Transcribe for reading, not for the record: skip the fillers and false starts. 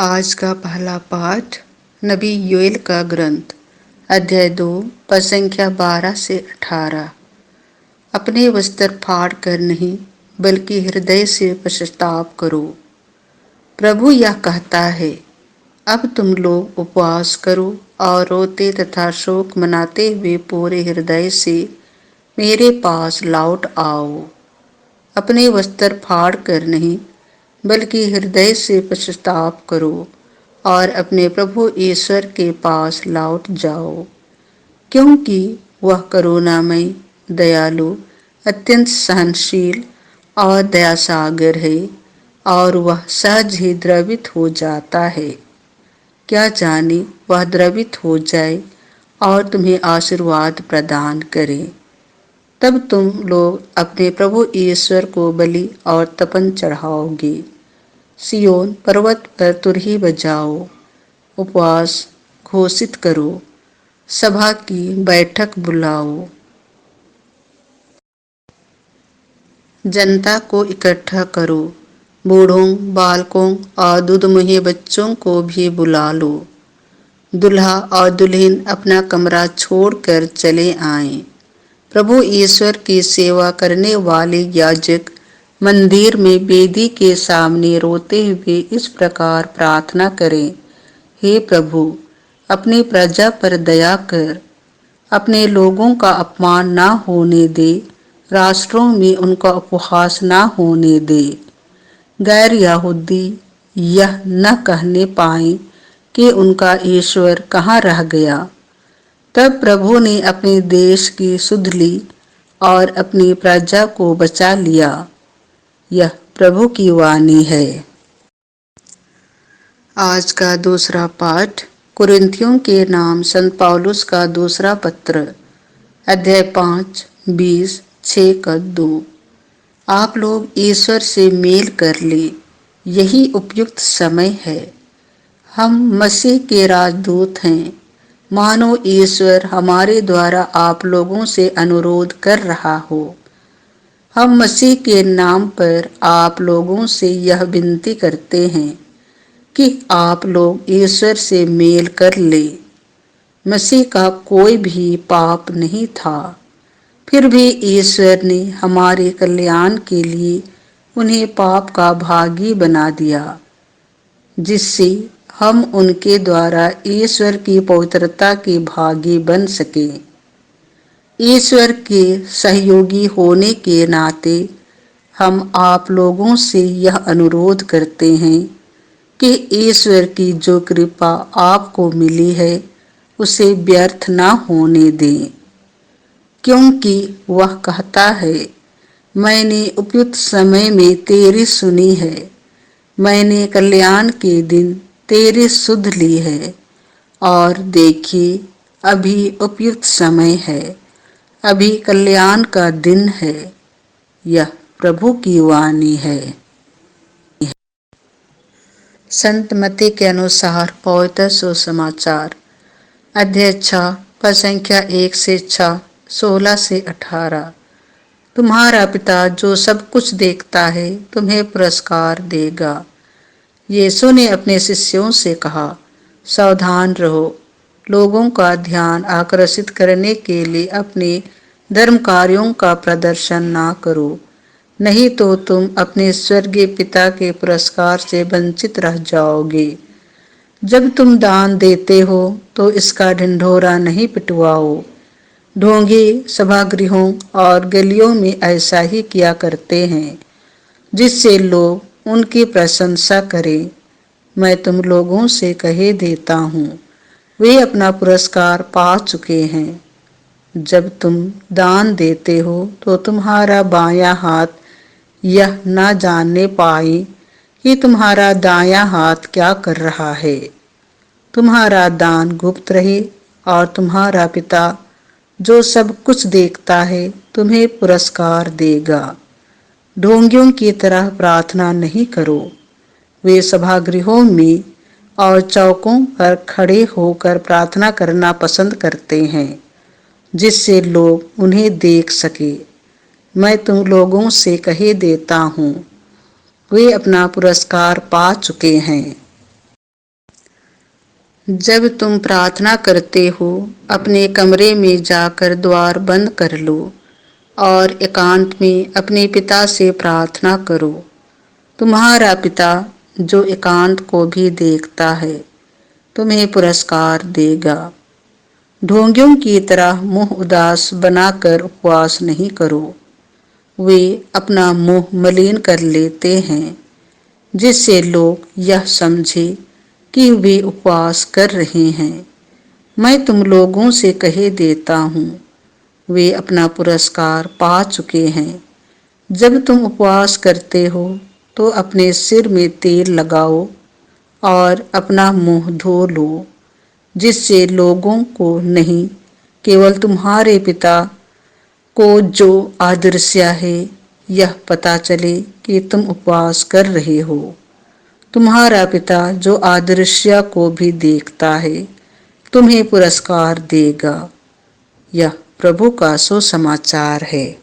आज का पहला पाठ नबी योएल का ग्रंथ अध्याय 2 पद संख्या 12 से 18। अपने वस्त्र फाड़ कर नहीं बल्कि हृदय से पश्चाताप करो। प्रभु यह कहता है, अब तुम लोग उपवास करो और रोते तथा शोक मनाते हुए पूरे हृदय से मेरे पास लौट आओ। अपने वस्त्र फाड़ कर नहीं बल्कि हृदय से पश्चाताप करो और अपने प्रभु ईश्वर के पास लौट जाओ, क्योंकि वह करुणामय, दयालु, अत्यंत सहनशील और दयासागर है और वह सहज ही द्रवित हो जाता है। क्या जाने वह द्रवित हो जाए और तुम्हें आशीर्वाद प्रदान करे। तब तुम लोग अपने प्रभु ईश्वर को बलि और तपन चढ़ाओगे। सियोन पर्वत पर तुरही बजाओ, उपवास घोषित करो, सभा की बैठक बुलाओ। जनता को इकट्ठा करो, बूढ़ों, बालकों और दूधमुहे बच्चों को भी बुला लो। दुल्हा और दुल्हन अपना कमरा छोड़कर चले आएं। प्रभु ईश्वर की सेवा करने वाले याजक मंदिर में वेदी के सामने रोते हुए इस प्रकार प्रार्थना करें, हे प्रभु, अपनी प्रजा पर दया कर, अपने लोगों का अपमान ना होने दे, राष्ट्रों में उनका उपहास ना होने दे। गैर यहूदी यह न कहने पाए कि उनका ईश्वर कहाँ रह गया। तब प्रभु ने अपने देश की सुध ली और अपनी प्रजा को बचा लिया। यह प्रभु की वाणी है। आज का दूसरा पाठ कुरिन्थियों के नाम संत पौलुस का दूसरा पत्र अध्याय 5 20-6-2। आप लोग ईश्वर से मेल कर ले, यही उपयुक्त समय है। हम मसीह के राजदूत हैं, मानो ईश्वर हमारे द्वारा आप लोगों से अनुरोध कर रहा हो। हम मसीह के नाम पर आप लोगों से यह विनती करते हैं कि आप लोग ईश्वर से मेल कर ले। मसीह का कोई भी पाप नहीं था, फिर भी ईश्वर ने हमारे कल्याण के लिए उन्हें पाप का भागी बना दिया, जिससे हम उनके द्वारा ईश्वर की पवित्रता के भागी बन सके। ईश्वर के सहयोगी होने के नाते हम आप लोगों से यह अनुरोध करते हैं कि ईश्वर की जो कृपा आपको मिली है उसे व्यर्थ ना होने दें, क्योंकि वह कहता है, मैंने उपयुक्त समय में तेरी सुनी है, मैंने कल्याण के दिन तेरी सुध ली है। और देखिए, अभी उपयुक्त समय है, अभी कल्याण का दिन है। यह प्रभु की वाणी है। संत मत्ती के अनुसार पवित्र सुसमाचार अध्याय 6 पद संख्या 1-6, 16-18। तुम्हारा पिता जो सब कुछ देखता है तुम्हें पुरस्कार देगा। यीशु ने अपने शिष्यों से कहा, सावधान रहो, लोगों का ध्यान आकर्षित करने के लिए अपने धर्म कार्यों का प्रदर्शन ना करो, नहीं तो तुम अपने स्वर्गीय पिता के पुरस्कार से वंचित रह जाओगे। जब तुम दान देते हो तो इसका ढिंढोरा नहीं पिटवाओ। ढोंगी सभागृहों और गलियों में ऐसा ही किया करते हैं, जिससे लोग उनकी प्रशंसा करें। मैं तुम लोगों से कहे देता हूँ, वे अपना पुरस्कार पा चुके हैं। जब तुम दान देते हो तो तुम्हारा बायां हाथ यह न जानने पाए कि तुम्हारा दायां हाथ क्या कर रहा है। तुम्हारा दान गुप्त रहे और तुम्हारा पिता जो सब कुछ देखता है तुम्हें पुरस्कार देगा। ढोंगियों की तरह प्रार्थना नहीं करो। वे सभागृहों में और चौकों पर खड़े होकर प्रार्थना करना पसंद करते हैं, जिससे लोग उन्हें देख सके। मैं तुम लोगों से कहे देता हूँ, वे अपना पुरस्कार पा चुके हैं। जब तुम प्रार्थना करते हो, अपने कमरे में जाकर द्वार बंद कर लो और एकांत में अपने पिता से प्रार्थना करो। तुम्हारा पिता जो एकांत को भी देखता है, तुम्हें पुरस्कार देगा। ढोंगियों की तरह मुंह उदास बनाकर उपवास नहीं करो। वे अपना मुंह मलिन कर लेते हैं, जिससे लोग यह समझे कि वे उपवास कर रहे हैं। मैं तुम लोगों से कह देता हूँ, वे अपना पुरस्कार पा चुके हैं। जब तुम उपवास करते हो तो अपने सिर में तेल लगाओ और अपना मुंह धो लो, जिससे लोगों को नहीं, केवल तुम्हारे पिता को जो अदृश्य है, यह पता चले कि तुम उपवास कर रहे हो। तुम्हारा पिता जो अदृश्य को भी देखता है, तुम्हें पुरस्कार देगा। यह प्रभु का सुसमाचार है।